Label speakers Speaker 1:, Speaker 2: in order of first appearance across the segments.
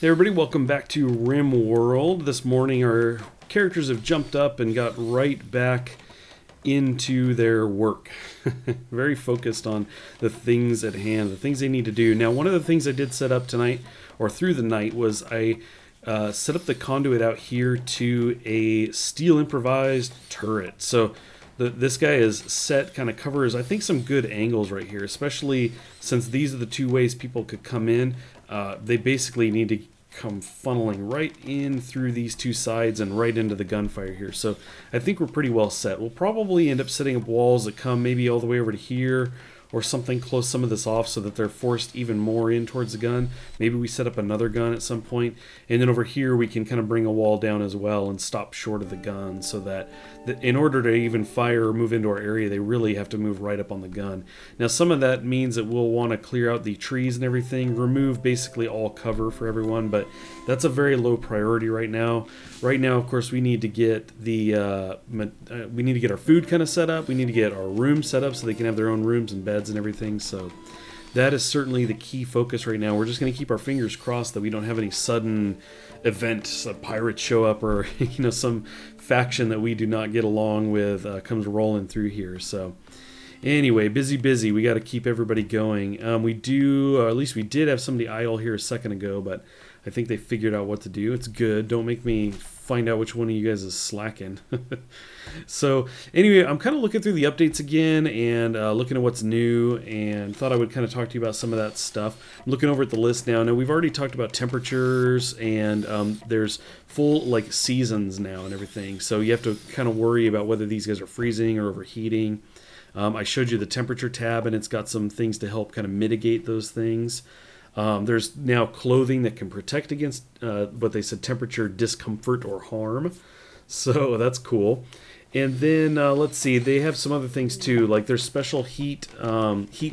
Speaker 1: Hey everybody, welcome back to Rimworld. This morning our characters have jumped up and got right back into their work. Very focused on the things at hand, the things they need to do. Now, one of the things I did set up tonight, or through the night, was I set up the conduit out here to a steel improvised turret. So this guy is set, kind of covers, I think, some good angles right here, especially since these are the two ways people could come in. They basically need to come funneling right in through these two sides and right into the gunfire here. So I think we're pretty well set. We'll probably end up setting up walls that come maybe all the way over to here or something, close some of this off so that they're forced even more in towards the gun. Maybe we set up another gun at some point, and then over here we can kind of bring a wall down as well and stop short of the gun, so that in order to even fire or move into our area, they really have to move right up on the gun. Now, some of that means that we'll want to clear out the trees and everything, remove basically all cover for everyone, but that's a very low priority right now. Right now, of course, we need to get the we need to get our food kind of set up. We need to get our rooms set up so they can have their own rooms and beds and everything. So that is certainly the key focus right now. We're just going to keep our fingers crossed that we don't have any sudden events, pirates show up, or some faction that we do not get along with comes rolling through here. So anyway, busy. We got to keep everybody going. We do, or at least we did have somebody idle here a second ago, but I think they figured out what to do. It's good. Don't make me find out which one of you guys is slacking. So anyway, I'm kind of looking through the updates again and looking at what's new, and thought I would kind of talk to you about some of that stuff. I'm looking over at the list now. Now, we've already talked about temperatures, and there's full seasons now and everything. So you have to kind of worry about whether these guys are freezing or overheating. I showed you the temperature tab, and it's got some things to help kind of mitigate those things. There's now clothing that can protect against what they said temperature discomfort or harm. So that's cool. And then let's see, they have some other things too, like there's special heat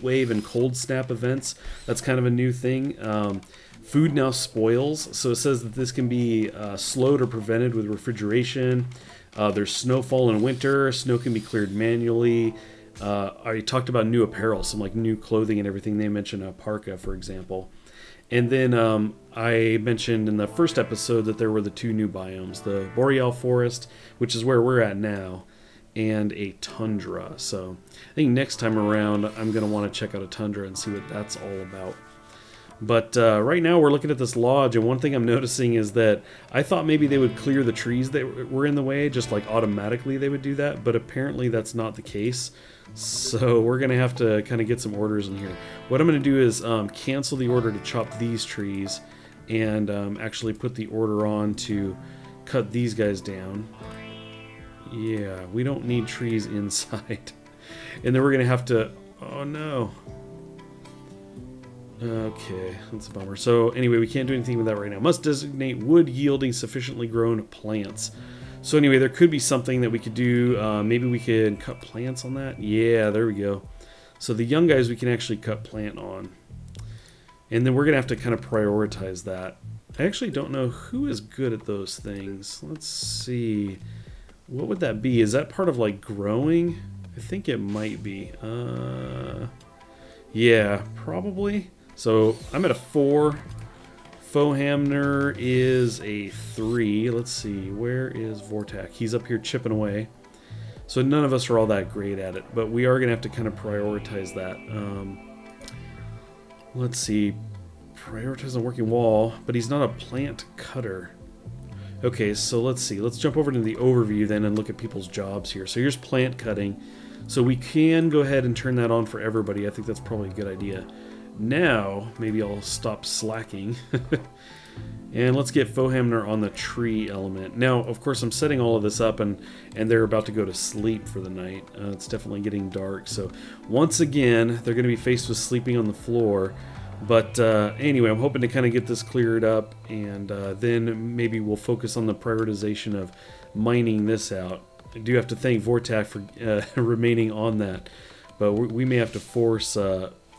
Speaker 1: wave and cold snap events. That's kind of a new thing. Food now spoils, so it says that this can be slowed or prevented with refrigeration. There's snowfall in winter. Snow can be cleared manually. I talked about new apparel, some new clothing and everything. They mentioned a parka, for example. And then I mentioned in the first episode that there were the two new biomes, the Boreal Forest, which is where we're at now, and a tundra. So I think next time around I'm going to want to check out a tundra and see what that's all about. But right now we're looking at this lodge, and one thing I'm noticing is that I thought maybe they would clear the trees that were in the way, just automatically they would do that, but apparently that's not the case. So we're going to have to kind of get some orders in here. What I'm going to do is cancel the order to chop these trees, and actually put the order on to cut these guys down. Yeah, we don't need trees inside. And then we're going to have to... Oh no. Okay, that's a bummer. So anyway, we can't do anything with that right now. Must designate wood yielding sufficiently grown plants. So anyway, there could be something that we could do. Maybe we could cut plants on that. Yeah, there we go. So the young guys we can actually cut plant on. And then we're going to have to kind of prioritize that. I actually don't know who is good at those things. Let's see. What would that be? Is that part of growing? I think it might be. Yeah, probably. So I'm at a 4. Fohamner is a 3. Let's see, where is Vortak? He's up here chipping away. So none of us are all that great at it, but we are going to have to kind of prioritize that. Let's see, prioritize the working wall, but he's not a plant cutter. Okay, so let's see, let's jump over to the overview then and look at people's jobs here. So here's plant cutting. So we can go ahead and turn that on for everybody. I think that's probably a good idea. Now, maybe I'll stop slacking. And let's get Fohamner on the tree element. Now, of course, I'm setting all of this up, and they're about to go to sleep for the night. It's definitely getting dark. So once again, they're going to be faced with sleeping on the floor. But anyway, I'm hoping to kind of get this cleared up, and then maybe we'll focus on the prioritization of mining this out. I do have to thank Vortak for remaining on that. But we may have to force...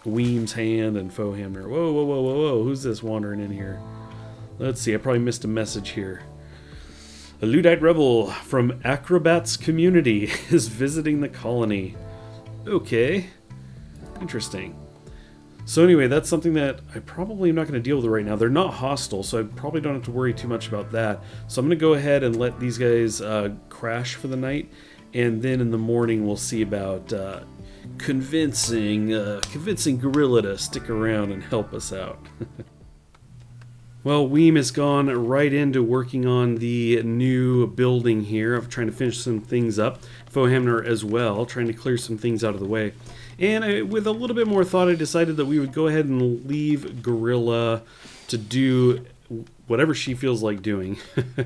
Speaker 1: Weem's hand and Fohamner. Whoa, who's this wandering in here? Let's see, I probably missed a message here. A Luddite rebel from Acrobat's community is visiting the colony. Okay, interesting. So anyway, that's something that I probably am not going to deal with right now. They're not hostile, so I probably don't have to worry too much about that. So I'm going to go ahead and let these guys crash for the night, and then in the morning we'll see about convincing Gorilla to stick around and help us out. Well, Weem has gone right into working on the new building here. I'm trying to finish some things up. Fohamner as well, trying to clear some things out of the way. And with a little bit more thought, I decided that we would go ahead and leave Gorilla to do whatever she feels like doing. We're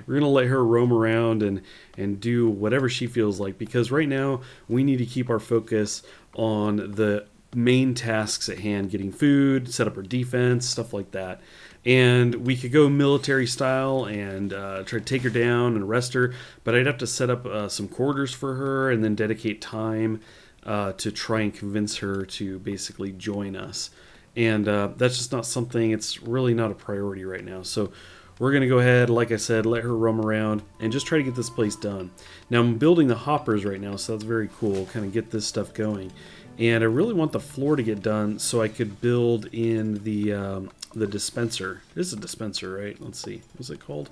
Speaker 1: going to let her roam around and do whatever she feels like, because right now we need to keep our focus on the main tasks at hand, getting food, set up our defense, stuff like that. And we could go military style and try to take her down and arrest her, but I'd have to set up some quarters for her and then dedicate time to try and convince her to basically join us. And that's just not something, it's really not a priority right now. So we're going to go ahead, like I said, let her roam around and just try to get this place done. Now I'm building the hoppers right now, so that's very cool, kind of get this stuff going. And I really want the floor to get done so I could build in the dispenser. This is a dispenser, right? Let's see. What's it called?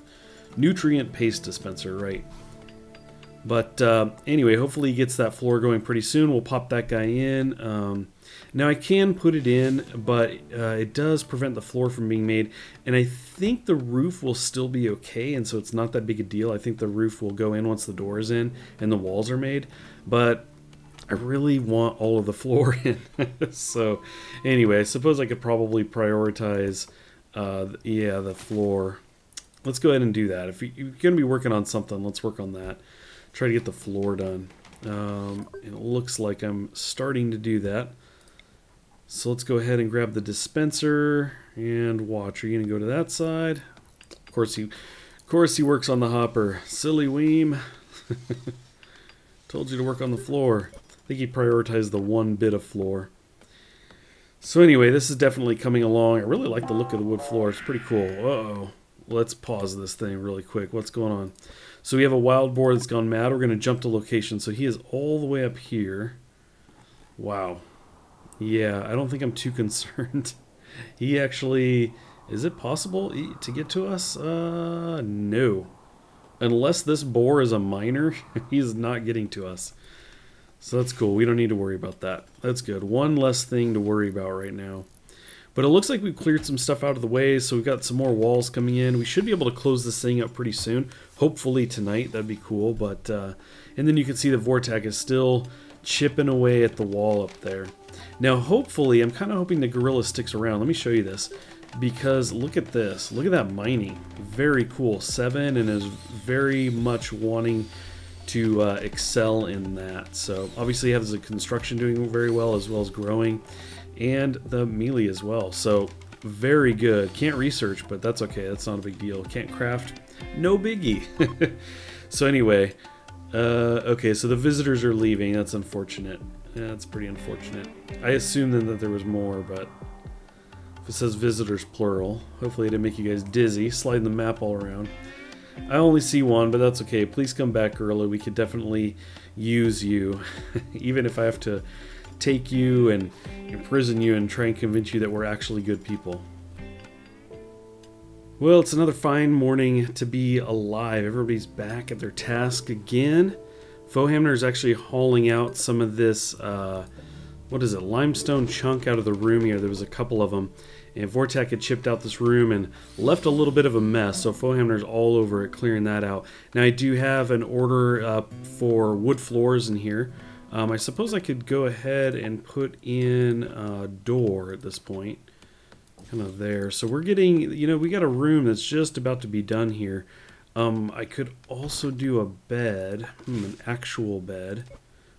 Speaker 1: Nutrient paste dispenser, right? But anyway, hopefully he gets that floor going pretty soon. We'll pop that guy in. Now I can put it in, but it does prevent the floor from being made. And I think the roof will still be okay, and so it's not that big a deal. I think the roof will go in once the door is in and the walls are made. But I really want all of the floor in. So anyway, I suppose I could probably prioritize the floor. Let's go ahead and do that. If you're going to be working on something, let's work on that. Try to get the floor done. It looks like I'm starting to do that. So let's go ahead and grab the dispenser and watch. Are you going to go to that side? Of course he works on the hopper. Silly Weem. Told you to work on the floor. I think he prioritized the one bit of floor. So anyway, this is definitely coming along. I really like the look of the wood floor. It's pretty cool. Uh-oh. Let's pause this thing really quick. What's going on? So we have a wild boar that's gone mad. We're going to jump to location. So he is all the way up here. Wow. Yeah, I don't think I'm too concerned. He actually... Is it possible to get to us? No. Unless this boar is a miner, he's not getting to us. So that's cool. We don't need to worry about that. That's good. One less thing to worry about right now. But it looks like we've cleared some stuff out of the way, so we've got some more walls coming in. We should be able to close this thing up pretty soon. Hopefully tonight. That'd be cool. But and then you can see the Vortex is still chipping away at the wall up there. Now, hopefully, I'm kind of hoping the Gorilla sticks around. Let me show you this. Because look at this. Look at that mining. Very cool. 7 and is very much wanting to excel in that. So obviously he has the construction doing very well as growing, and the melee as well. So very good. Can't research, but that's okay. That's not a big deal. Can't craft. No biggie. So anyway, okay, so the visitors are leaving. That's unfortunate. That's pretty unfortunate. I assumed then that there was more, but if it says visitors plural, hopefully it didn't make you guys dizzy, sliding the map all around. I only see one, but that's okay. Please come back, Gorilla. We could definitely use you. Even if I have to take you and imprison you and try and convince you that we're actually good people. Well, it's another fine morning to be alive. Everybody's back at their task again. Fohamner is actually hauling out some of this, what is it, limestone chunk out of the room here. There was a couple of them. And Vortex had chipped out this room and left a little bit of a mess, so Fohamner's all over it, clearing that out. Now I do have an order for wood floors in here. I suppose I could go ahead and put in a door at this point. Kind of there. So we're getting, you know, we got a room that's just about to be done here. I could also do a bed, an actual bed.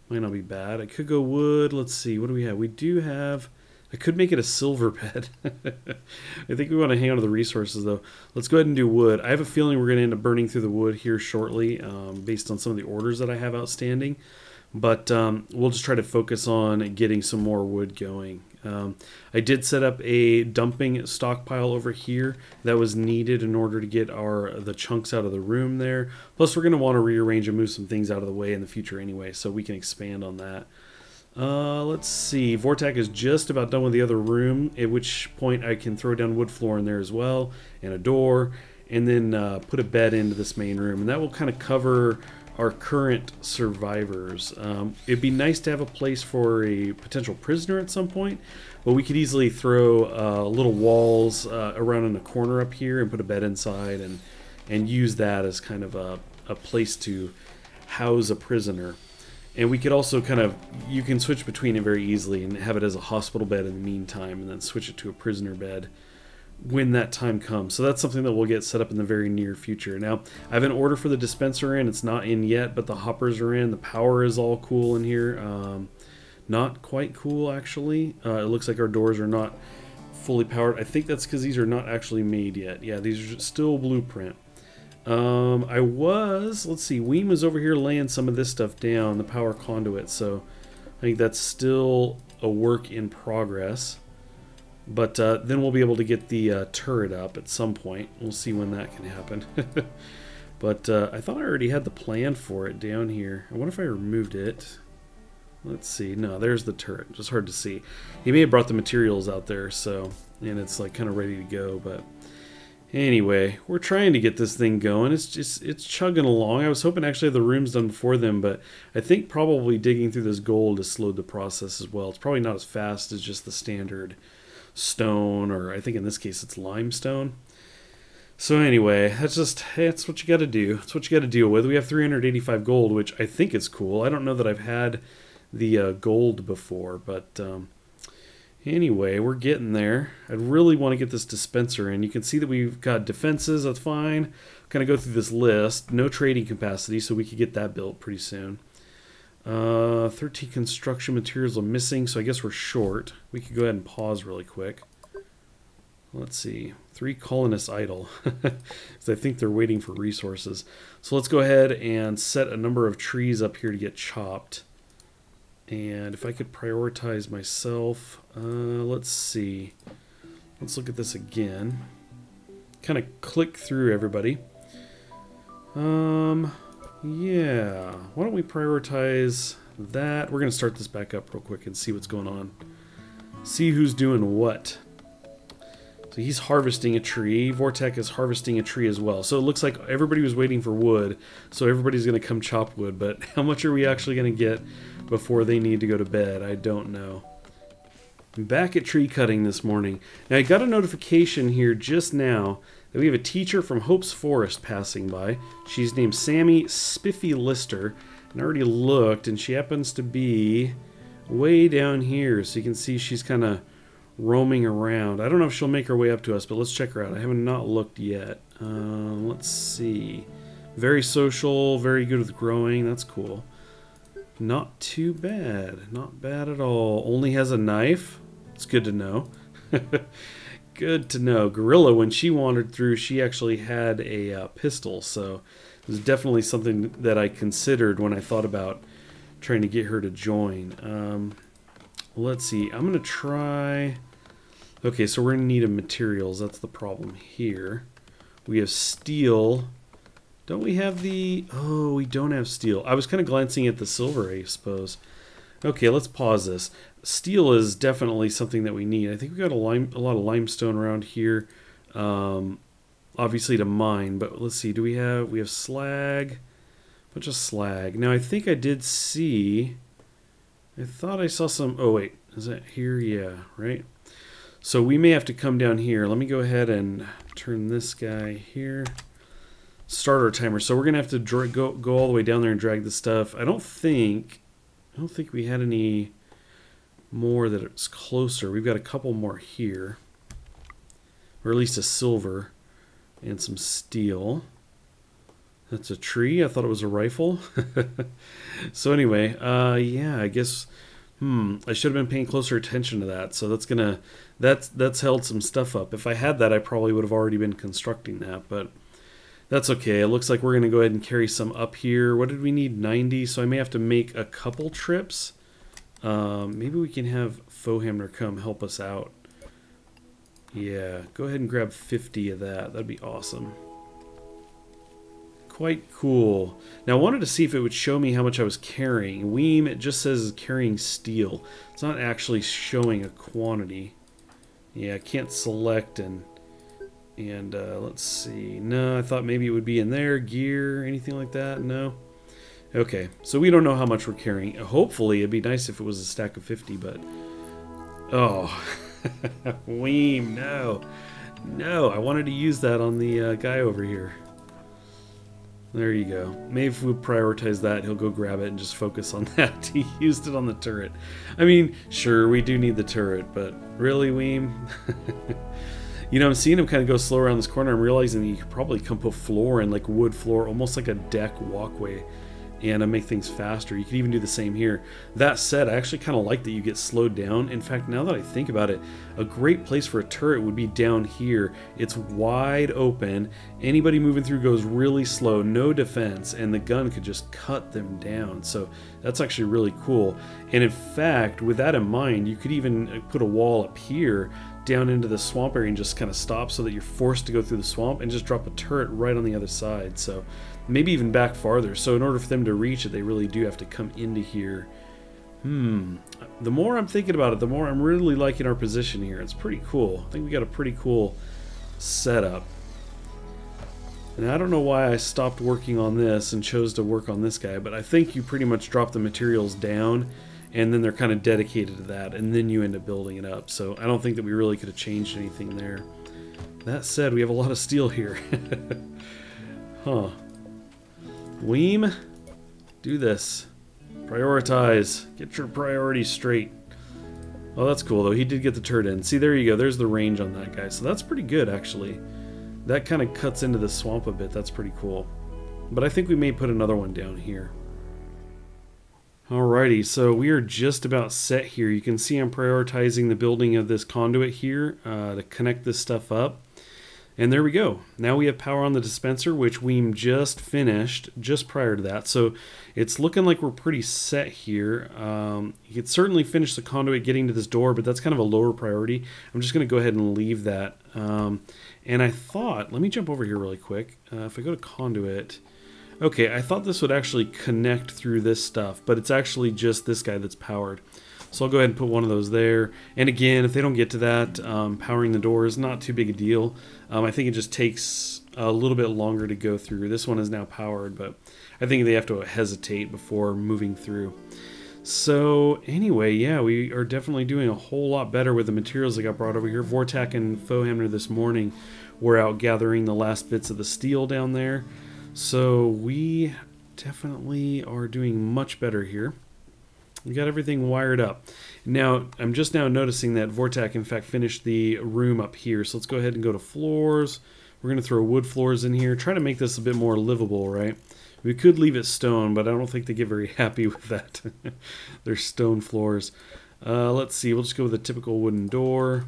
Speaker 1: Might not be bad. I could go wood. Let's see, what do we have? We do have... I could make it a silver bed. I think we want to hang on to the resources, though. Let's go ahead and do wood. I have a feeling we're going to end up burning through the wood here shortly, based on some of the orders that I have outstanding. But we'll just try to focus on getting some more wood going. I did set up a dumping stockpile over here that was needed in order to get the chunks out of the room there. Plus, we're going to want to rearrange and move some things out of the way in the future anyway, so we can expand on that. Let's see. Vortac is just about done with the other room, at which point I can throw down wood floor in there as well, and a door, and then put a bed into this main room. And that will kind of cover our current survivors. It'd be nice to have a place for a potential prisoner at some point, but we could easily throw little walls around in a corner up here and put a bed inside and use that as kind of a place to house a prisoner. And we could also kind of, you can switch between it very easily and have it as a hospital bed in the meantime, and then switch it to a prisoner bed when that time comes. So that's something that we'll get set up in the very near future. Now, I have an order for the dispenser in. It's not in yet, but the hoppers are in. The power is all cool in here. Not quite cool, actually. It looks like our doors are not fully powered. I think that's because these are not actually made yet. Yeah, these are still blueprint. Let's see, Weem was over here laying some of this stuff down, the power conduit, so I think that's still a work in progress. But then we'll be able to get the turret up at some point. We'll see when that can happen. But I thought I already had the plan for it down here. I wonder if I removed it. Let's see. No, there's the turret. Just hard to see. He may have brought the materials out there, so, and it's like kind of ready to go. But anyway, we're trying to get this thing going. It's chugging along. I was hoping actually the room's done before them, but I think probably digging through this gold has slowed the process as well. It's probably not as fast as just the standard stone, or I think in this case it's limestone. So anyway, that's what you got to do. That's what you got to deal with. We have 385 gold, which I think is cool. I don't know that I've had the gold before, but anyway, we're getting there. I'd really want to get this dispenser in. You can see that we've got defenses. That's fine. Kind of go through this list. No trading capacity, so we could get that built pretty soon. 13 construction materials are missing, so I guess we're short. We could go ahead and pause really quick. Let's see. 3 colonists idle. Because I think they're waiting for resources. So let's go ahead and set a number of trees up here to get chopped. And if I could prioritize myself, let's see. Let's look at this again. Kind of click through everybody. Yeah, why don't we prioritize that? We're going to start this back up real quick and see what's going on. See who's doing what. So he's harvesting a tree. Vortec is harvesting a tree as well. So it looks like everybody was waiting for wood, so everybody's going to come chop wood. But how much are we actually going to get before they need to go to bed? I don't know. I'm back at tree cutting this morning. Now I got a notification here just now that we have a teacher from Hope's Forest passing by. She's named Sammy Spiffy Lister, and I already looked, and she happens to be way down here, so you can see she's kind of roaming around. I don't know if she'll make her way up to us, but let's check her out. I haven't not looked yet. Let's see. Very social, very good with growing. That's cool. Not too bad. Not bad at all. Only has a knife. It's good to know. Good to know. Gorilla, when she wandered through, she actually had a pistol, so it was definitely something that I considered when I thought about trying to get her to join. Let's see. I'm going to try... Okay, so we're going to need a materials. That's the problem here. We have steel. Don't we have the... Oh, we don't have steel. I was kind of glancing at the silver, I suppose. Okay, let's pause this. Steel is definitely something that we need. I think we've got a lot of limestone around here, obviously to mine, but let's see. We have slag, a bunch of slag. Now, I think I did see... I thought I saw some... Oh, wait. Is that here? Yeah, right? So we may have to come down here. Let me go ahead and turn this guy here. Start our timer. So we're going to have to go all the way down there and drag the stuff. I don't think we had any more that it's closer. We've got a couple more here. Or at least a silver and some steel. That's a tree. I thought it was a rifle. So anyway, yeah, I guess I should have been paying closer attention to that. So that's held some stuff up. If I had that, I probably would have already been constructing that, but that's okay. It looks like we're going to go ahead and carry some up here. What did we need? 90. So I may have to make a couple trips. Maybe we can have Fohamner come help us out. Yeah, go ahead and grab 50 of that. That'd be awesome. Quite cool. Now I wanted to see if it would show me how much I was carrying. Weem, it just says carrying steel. It's not actually showing a quantity. Yeah, I can't select and let's see. No, I thought maybe it would be in there. Gear, anything like that? No. Okay, so we don't know how much we're carrying. Hopefully, it'd be nice if it was a stack of 50, but... Oh. Weem, no. No, I wanted to use that on the guy over here. There you go. Maybe if we prioritize that, he'll go grab it and just focus on that. He used it on the turret. I mean, sure, we do need the turret, but really, Weem? You know, I'm seeing him kind of go slow around this corner. I'm realizing that you could probably come put floor in, like wood floor, almost like a deck walkway, and make things faster. You could even do the same here. That said, I actually kind of like that you get slowed down. In fact, now that I think about it, a great place for a turret would be down here. It's wide open. Anybody moving through goes really slow, no defense, and the gun could just cut them down. So that's actually really cool. And in fact, with that in mind, you could even put a wall up here down into the swamp area and just kind of stop so that you're forced to go through the swamp and just drop a turret right on the other side. So maybe even back farther. So in order for them to reach it, they really do have to come into here. The more I'm thinking about it, the more I'm really liking our position here. It's pretty cool. I think we got a pretty cool setup. And I don't know why I stopped working on this and chose to work on this guy, but I think you pretty much drop the materials down and then they're kind of dedicated to that, and then you end up building it up. So I don't think that we really could have changed anything there. That said, we have a lot of steel here. Huh. Weem, do this. Prioritize. Get your priorities straight. Oh, that's cool, though. He did get the turret in. See, there you go. There's the range on that guy. So that's pretty good, actually. That kind of cuts into the swamp a bit. That's pretty cool. But I think we may put another one down here. Alrighty, so we are just about set here. You can see I'm prioritizing the building of this conduit here to connect this stuff up. And there we go. Now we have power on the dispenser, which Weem just finished just prior to that. So it's looking like we're pretty set here. You could certainly finish the conduit getting to this door, but that's kind of a lower priority. I'm just going to go ahead and leave that. And I thought, let me jump over here really quick. If I go to conduit... Okay, I thought this would actually connect through this stuff, but it's actually just this guy that's powered. So I'll go ahead and put one of those there. And again, if they don't get to that, powering the door is not too big a deal. I think it just takes a little bit longer to go through. This one is now powered, but I think they have to hesitate before moving through. So anyway, yeah, we are definitely doing a whole lot better with the materials that got brought over here. Vortak and Fohamner this morning were out gathering the last bits of the steel down there. So we definitely are doing much better here. We got everything wired up. Now, I'm just now noticing that Vortak, in fact, finished the room up here. So let's go ahead and go to floors. We're going to throw wood floors in here. Try to make this a bit more livable, right? We could leave it stone, but I don't think they get very happy with that. They're stone floors. Let's see. We'll just go with a typical wooden door.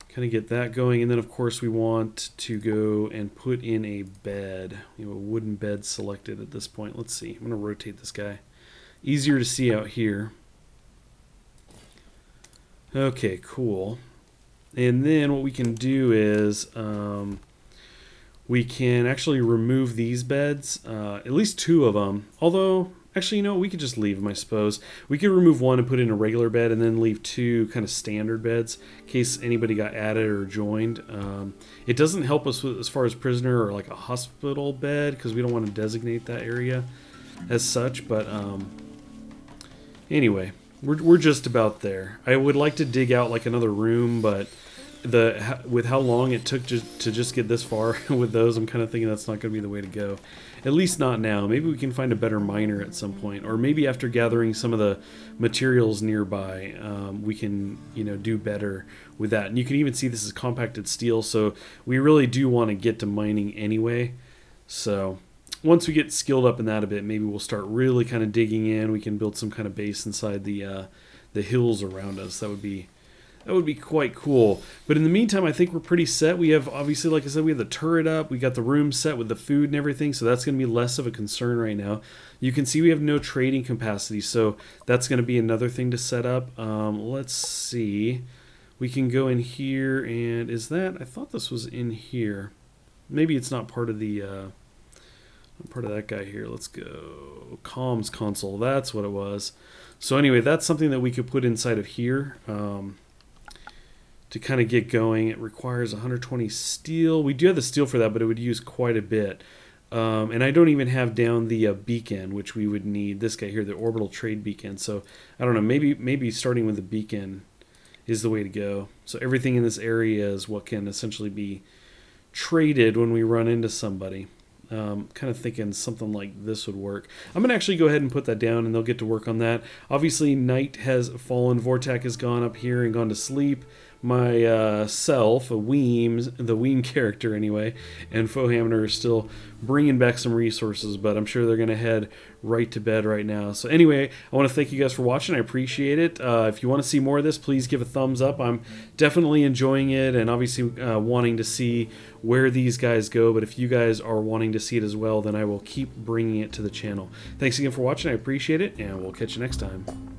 Speaker 1: Kind of get that going, and then of course we want to go and put in a bed. We have a wooden bed selected at this point. Let's see. I'm going to rotate this guy. Easier to see out here. Okay, cool. And then what we can do is we can actually remove these beds, at least 2 of them. Although, actually, you know, we could just leave them, I suppose. We could remove 1 and put in a regular bed and then leave 2 kind of standard beds in case anybody got added or joined. It doesn't help us with, as far as prisoner or like a hospital bed because we don't want to designate that area as such. But anyway, we're just about there. I would like to dig out like another room, but with how long it took to just get this far with those, I'm kind of thinking that's not going to be the way to go. At least not now. Maybe we can find a better miner at some point, or maybe after gathering some of the materials nearby, we can, you know, do better with that. And you can even see this is compacted steel, so we really do want to get to mining anyway. So once we get skilled up in that a bit, maybe we'll start really kind of digging in. We can build some kind of base inside the hills around us. That would be quite cool. But in the meantime, I think we're pretty set. We have, obviously, like I said, we have the turret up. We got the room set with the food and everything, so that's going to be less of a concern right now. You can see we have no trading capacity, so that's going to be another thing to set up. Let's see. We can go in here, and is that... I thought this was in here. Maybe it's not part of the I'm part of that guy here. Let's go. Comms console. That's what it was. So anyway, that's something that we could put inside of here to kind of get going. It requires 120 steel. We do have the steel for that, but it would use quite a bit. And I don't even have down the beacon, which we would need. This guy here, the orbital trade beacon. So I don't know. Maybe starting with the beacon is the way to go. So everything in this area is what can essentially be traded when we run into somebody. Kind of thinking something like this would work. I'm going to actually go ahead and put that down, and they'll get to work on that. Obviously, night has fallen. Vortak has gone up here and gone to sleep. My self, the Weem character anyway, and Fohamner are still bringing back some resources, but I'm sure they're going to head right to bed right now. So anyway, I want to thank you guys for watching. I appreciate it. If you want to see more of this, please give a thumbs up. I'm definitely enjoying it, and obviously wanting to see where these guys go, but if you guys are wanting to see it as well, then I will keep bringing it to the channel. Thanks again for watching. I appreciate it, and we'll catch you next time.